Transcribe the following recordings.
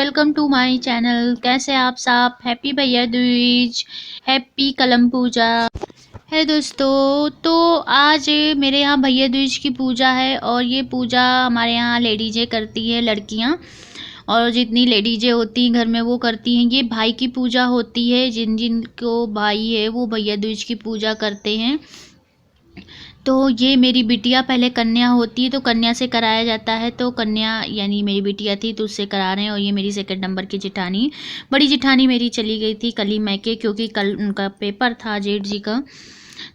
Welcome to my channel. कैसे आप सब? हैप्पी भैया दूज, हैप्पी कलम पूजा है दोस्तों। तो आज मेरे यहाँ भैया दूज की पूजा है और ये पूजा हमारे यहाँ लेडीजें करती है, लड़कियाँ। और जितनी लेडीजें होती हैं घर में वो करती हैं। ये भाई की पूजा होती है, जिन जिन को भाई है वो भैया दूज की पूजा करते हैं। तो ये मेरी बिटिया पहले कन्या होती है तो कन्या से कराया जाता है। तो कन्या यानी मेरी बिटिया थी तो उससे करा रहे हैं। और ये मेरी सेकंड नंबर की जेठानी, बड़ी जेठानी मेरी चली गई थी कल ही मैके, क्योंकि कल उनका पेपर था जेठ जी का,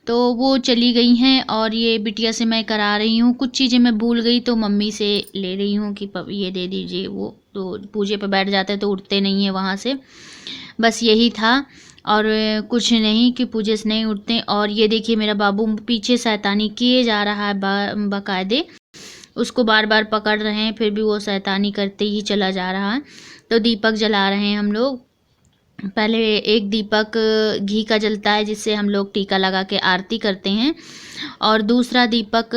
तो वो चली गई हैं। और ये बिटिया से मैं करा रही हूँ। कुछ चीज़ें मैं भूल गई तो मम्मी से ले रही हूँ कि ये दे दीजिए। वो तो पूजे पे बैठ जाते तो उठते नहीं हैं वहाँ से। बस यही था और कुछ नहीं कि पूजे से नहीं उठते। और ये देखिए मेरा बाबू पीछे शैतानी किए जा रहा है बाकायदे। उसको बार बार पकड़ रहे हैं फिर भी वो शैतानी करते ही चला जा रहा है। तो दीपक जला रहे हैं हम लोग। पहले एक दीपक घी का जलता है जिससे हम लोग टीका लगा के आरती करते हैं। और दूसरा दीपक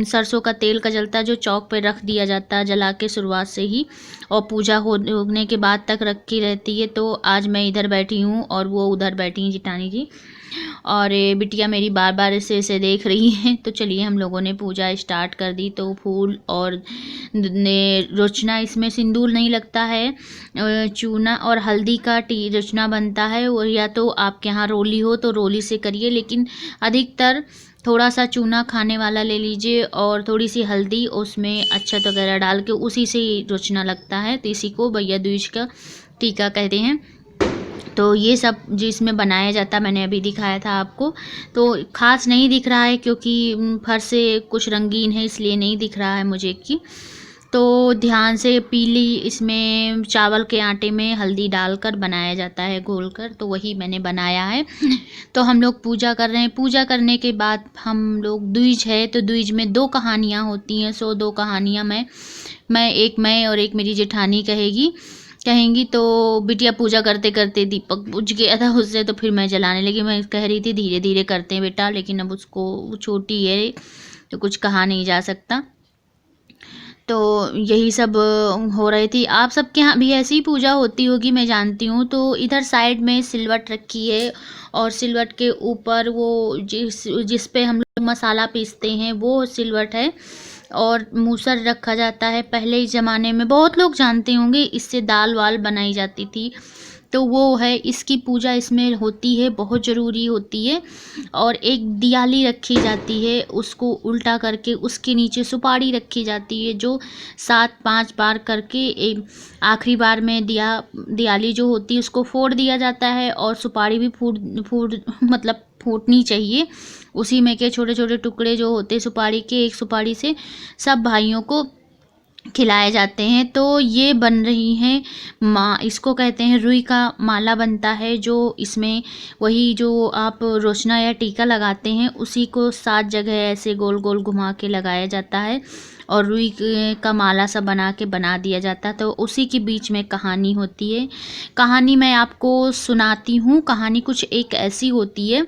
सरसों का तेल का जलता है जो चौक पे रख दिया जाता है जला के शुरुआत से ही, और पूजा होने के बाद तक रखी रहती है। तो आज मैं इधर बैठी हूँ और वो उधर बैठी हैं जिठानी जी। और बिटिया मेरी बार बार इसे देख रही है। तो चलिए हम लोगों ने पूजा स्टार्ट कर दी। तो फूल और रोचना, इसमें सिंदूर नहीं लगता है, चूना और हल्दी का रोचना बनता है। और या तो आपके यहाँ रोली हो तो रोली से करिए, लेकिन अधिकतर थोड़ा सा चूना खाने वाला ले लीजिए और थोड़ी सी हल्दी, उसमें अक्षत वगैरह डाल के उसी से ही रोचना लगता है। तो इसी को भैया दूज का टीका कहते हैं। तो ये सब जिसमें बनाया जाता मैंने अभी दिखाया था आपको। तो ख़ास नहीं दिख रहा है क्योंकि फर्श से कुछ रंगीन है इसलिए नहीं दिख रहा है मुझे कि। तो ध्यान से पीली, इसमें चावल के आटे में हल्दी डालकर बनाया जाता है घोल कर, तो वही मैंने बनाया है। तो हम लोग पूजा कर रहे हैं। पूजा करने के बाद हम लोग दूज है तो दूज में 2 कहानियाँ होती हैं। 2 कहानियाँ मैं और एक मेरी जेठानी कहेंगी। तो बिटिया पूजा करते करते दीपक बुझ गया था उससे, तो फिर मैं जलाने लगी। मैं कह रही थी धीरे धीरे करते हैं बेटा, लेकिन अब उसको, वो छोटी है तो कुछ कहा नहीं जा सकता। तो यही सब हो रही थी। आप सबके यहाँ भी ऐसी ही पूजा होती होगी मैं जानती हूँ। तो इधर साइड में सिलवट रखी है और सिलवट के ऊपर वो जिस पे हम लोग मसाला पीसते हैं वो सिलवट है। और मूसर रखा जाता है। पहले इस ज़माने में बहुत लोग जानते होंगे इससे दाल वाल बनाई जाती थी। तो वो है, इसकी पूजा इसमें होती है, बहुत ज़रूरी होती है। और एक दियाली रखी जाती है, उसको उल्टा करके उसके नीचे सुपारी रखी जाती है जो 7-5 बार करके आखिरी बार में दियाली जो होती है उसको फोड़ दिया जाता है। और सुपारी भी मतलब फूटनी चाहिए। उसी में के छोटे छोटे टुकड़े जो होते सुपारी के, एक सुपारी से सब भाइयों को खिलाए जाते हैं। तो ये बन रही हैं इसको कहते हैं रुई का माला बनता है, जो इसमें वही जो आप रोशना या टीका लगाते हैं उसी को 7 जगह ऐसे गोल गोल घुमा के लगाया जाता है और रुई का माला सा बना दिया जाता है। तो उसी के बीच में कहानी होती है। कहानी मैं आपको सुनाती हूँ। कहानी कुछ एक ऐसी होती है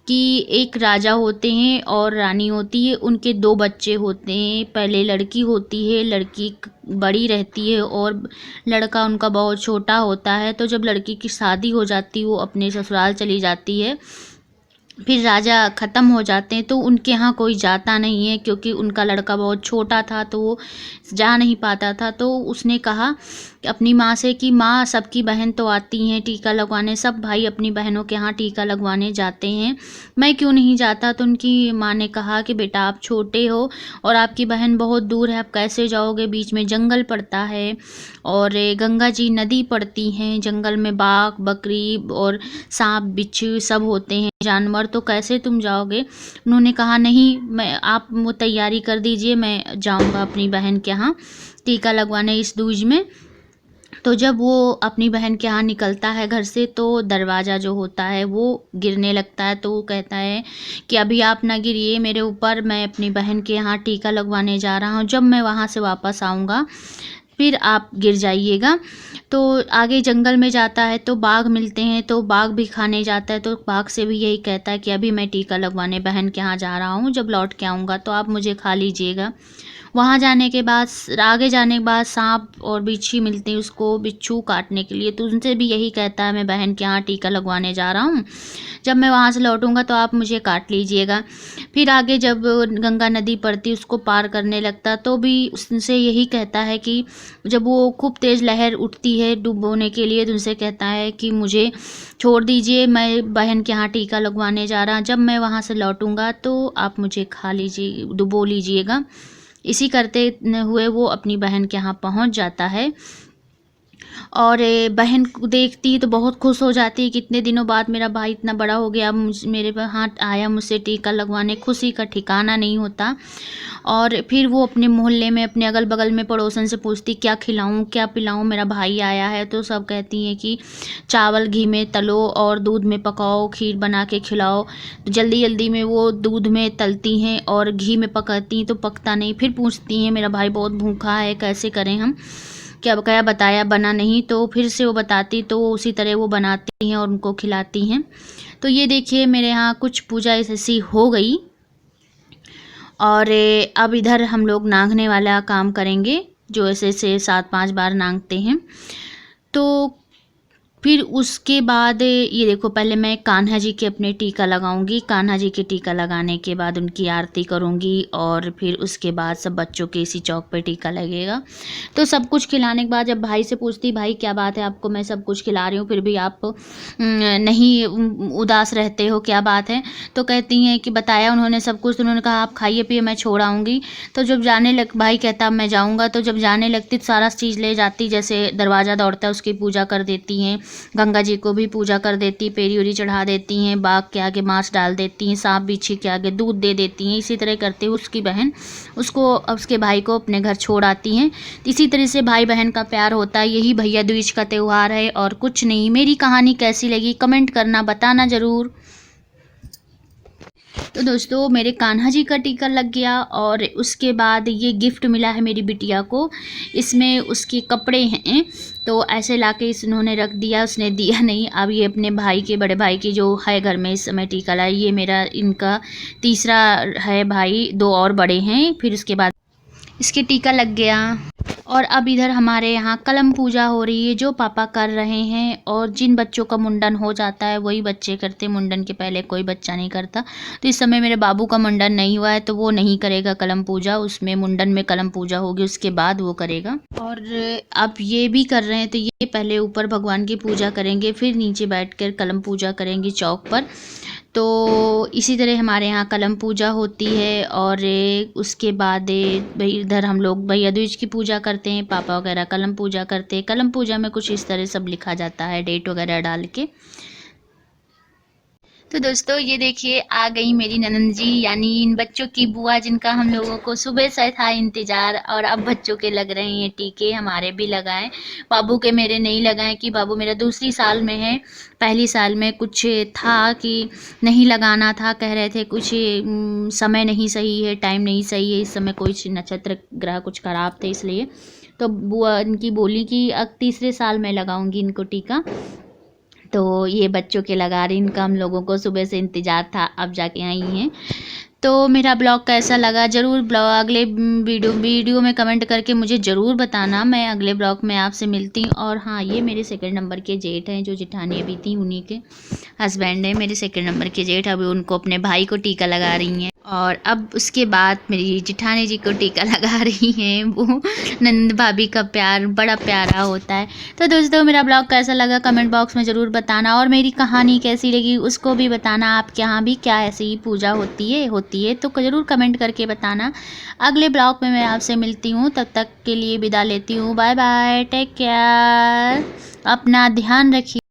कि एक राजा होते हैं और रानी होती है। उनके 2 बच्चे होते हैं। पहले लड़की होती है, लड़की बड़ी रहती है और लड़का उनका बहुत छोटा होता है। तो जब लड़की की शादी हो जाती है वो अपने ससुराल चली जाती है। फिर राजा ख़त्म हो जाते हैं तो उनके यहाँ कोई जाता नहीं है क्योंकि उनका लड़का बहुत छोटा था तो वो जा नहीं पाता था। तो उसने कहा अपनी माँ से कि माँ, सबकी बहन तो आती हैं टीका लगवाने, सब भाई अपनी बहनों के यहाँ टीका लगवाने जाते हैं, मैं क्यों नहीं जाता। तो उनकी माँ ने कहा कि बेटा आप छोटे हो और आपकी बहन बहुत दूर है, आप कैसे जाओगे, बीच में जंगल पड़ता है और गंगा जी नदी पड़ती हैं, जंगल में बाघ बकरी और सांप बिच्छू सब होते हैं जानवर, तो कैसे तुम जाओगे। उन्होंने कहा नहीं, आप वो तैयारी कर दीजिए, मैं जाऊंगा अपनी बहन के यहाँ टीका लगवाने इस दूज में। तो जब वो अपनी बहन के यहाँ निकलता है घर से तो दरवाज़ा जो होता है वो गिरने लगता है। तो वो कहता है कि अभी आप ना गिरिए मेरे ऊपर, मैं अपनी बहन के यहाँ टीका लगवाने जा रहा हूँ, जब मैं वहाँ से वापस आऊँगा फिर आप गिर जाइएगा। तो आगे जंगल में जाता है तो बाघ मिलते हैं, तो बाघ भी खाने जाता है, तो बाघ से भी यही कहता है कि अभी मैं टीका लगवाने बहन के यहाँ जा रहा हूँ, जब लौट के आऊँगा तो आप मुझे खा लीजिएगा। वहाँ जाने के बाद आगे जाने के बाद सांप और बिच्छू मिलते हैं उसको बिच्छू काटने के लिए, तो उनसे भी यही कहता है मैं बहन के यहाँ टीका लगवाने जा रहा हूँ, जब मैं वहाँ से लौटूंगा तो आप मुझे काट लीजिएगा। फिर आगे जब गंगा नदी पड़ती उसको पार करने लगता तो भी उससे यही कहता है कि जब वो खूब तेज़ लहर उठती है डुबोने के लिए तो उनसे कहता है कि मुझे छोड़ दीजिए, मैं बहन के यहाँ टीका लगवाने जा रहा, जब मैं वहाँ से लौटूंगा तो आप मुझे खा लीजिए डुबो लीजिएगा। इसी करते हुए वो अपनी बहन के यहाँ पहुँच जाता है और बहन को देखती तो बहुत खुश हो जाती है, कितने दिनों बाद मेरा भाई इतना बड़ा हो गया, मेरे हाथ आया मुझसे टीका लगवाने, खुशी का ठिकाना नहीं होता। और फिर वो अपने मोहल्ले में अपने अगल बगल में पड़ोसन से पूछती क्या खिलाऊं क्या पिलाऊं, मेरा भाई आया है, तो सब कहती हैं कि चावल घी में तलो और दूध में पकाओ, खीर बना के खिलाओ। तो जल्दी जल्दी में वो दूध में तलती हैं और घी में पकाती हैं तो पकता नहीं, फिर पूछती हैं मेरा भाई बहुत भूखा है कैसे करें हम, क्या क्या बताया बना नहीं, तो फिर से वो बताती तो उसी तरह वो बनाती हैं और उनको खिलाती हैं। तो ये देखिए मेरे यहाँ कुछ पूजा ऐसी हो गई। और अब इधर हम लोग नांगने वाला काम करेंगे, जो ऐसे 7-5 बार नांगते हैं। तो फिर उसके बाद ये देखो पहले मैं कान्हा जी के अपने टीका लगाऊंगी, कान्हा जी के टीका लगाने के बाद उनकी आरती करूंगी और फिर उसके बाद सब बच्चों के इसी चौक पे टीका लगेगा। तो सब कुछ खिलाने के बाद जब भाई से पूछती भाई क्या बात है आपको मैं सब कुछ खिला रही हूँ फिर भी आप नहीं उदास रहते हो, क्या बात है, तो कहती हैं कि बताया उन्होंने सब कुछ, तो उन्होंने कहा आप खाइए पिए मैं छोड़ आऊँगी। तो जब जाने लग भाई कहता मैं जाऊँगा, तो जब जाने लगती तो सारा चीज़ ले जाती, जैसे दरवाज़ा दौड़ता है उसकी पूजा कर देती हैं, गंगा जी को भी पूजा कर देती, पेरी उरी चढ़ा देती हैं, बाघ के आगे मांस डाल देती हैं, सांप बिच्छू के आगे दूध दे देती हैं। इसी तरह करते हुए उसकी बहन उसको उसके भाई को अपने घर छोड़ आती हैं। इसी तरह से भाई बहन का प्यार होता है, यही भैया दूज का त्यौहार है और कुछ नहीं। मेरी कहानी कैसी लगी कमेंट करना बताना ज़रूर। तो दोस्तों मेरे कान्हा जी का टीका लग गया और उसके बाद ये गिफ्ट मिला है मेरी बिटिया को, इसमें उसके कपड़े हैं, तो ऐसे लाके इन्होंने रख दिया, उसने दिया नहीं। अब ये अपने भाई के बड़े भाई की जो है घर में इस समय टीका लाया, ये मेरा इनका तीसरा है भाई, 2 और बड़े हैं, फिर उसके बाद इसके टीका लग गया। और अब इधर हमारे यहाँ कलम पूजा हो रही है जो पापा कर रहे हैं, और जिन बच्चों का मुंडन हो जाता है वही बच्चे करते, मुंडन के पहले कोई बच्चा नहीं करता। तो इस समय मेरे बाबू का मुंडन नहीं हुआ है तो वो नहीं करेगा कलम पूजा, उसमें मुंडन में कलम पूजा होगी उसके बाद वो करेगा। और अब ये भी कर रहे हैं तो ये पहले ऊपर भगवान की पूजा करेंगे फिर नीचे बैठकर कलम पूजा करेंगे चौक पर। तो इसी तरह हमारे यहाँ कलम पूजा होती है। और उसके बाद भाई इधर हम लोग भैया दूज की पूजा करते हैं, पापा वगैरह कलम पूजा करते हैं। कलम पूजा में कुछ इस तरह सब लिखा जाता है डेट वगैरह डाल के। तो दोस्तों ये देखिए आ गई मेरी ननंद जी, यानी इन बच्चों की बुआ जिनका हम लोगों को सुबह से था इंतज़ार, और अब बच्चों के लग रहे हैं टीके, हमारे भी लगाएं। बाबू के मेरे नहीं लगाएं कि बाबू मेरा दूसरी साल में है, पहली साल में कुछ था कि नहीं लगाना था, कह रहे थे कुछ समय नहीं सही है, टाइम नहीं सही है, इस समय कोई नक्षत्र ग्रह कुछ खराब थे इसलिए। तो बुआ इनकी बोली कि अब तीसरे साल में लगाऊंगी इनको टीका। तो ये बच्चों के लगा रही, इनका हम लोगों को सुबह से इंतज़ार था, अब जाके आई हैं। तो मेरा ब्लॉग कैसा लगा ज़रूर अगले वीडियो में कमेंट करके मुझे ज़रूर बताना। मैं अगले ब्लॉग में आपसे मिलती हूँ। और हाँ ये मेरे सेकंड नंबर के जेठ हैं, जो जेठानी अभी थी उन्हीं के हस्बैंड है मेरे सेकंड नंबर के जेठ, अभी उनको अपने भाई को टीका लगा रही हैं। और अब उसके बाद मेरी जेठानी जी को टीका लगा रही हैं। वो नंद भाभी का प्यार बड़ा प्यारा होता है। तो दोस्तों मेरा ब्लॉग कैसा लगा कमेंट बॉक्स में ज़रूर बताना, और मेरी कहानी कैसी लगी उसको भी बताना। आपके यहाँ भी क्या ऐसी ही पूजा होती है तो ज़रूर कमेंट करके बताना। अगले ब्लॉग में मैं आपसे मिलती हूँ, तब तक के लिए विदा लेती हूँ। बाय बाय, टेक केयर, अपना ध्यान रखिए।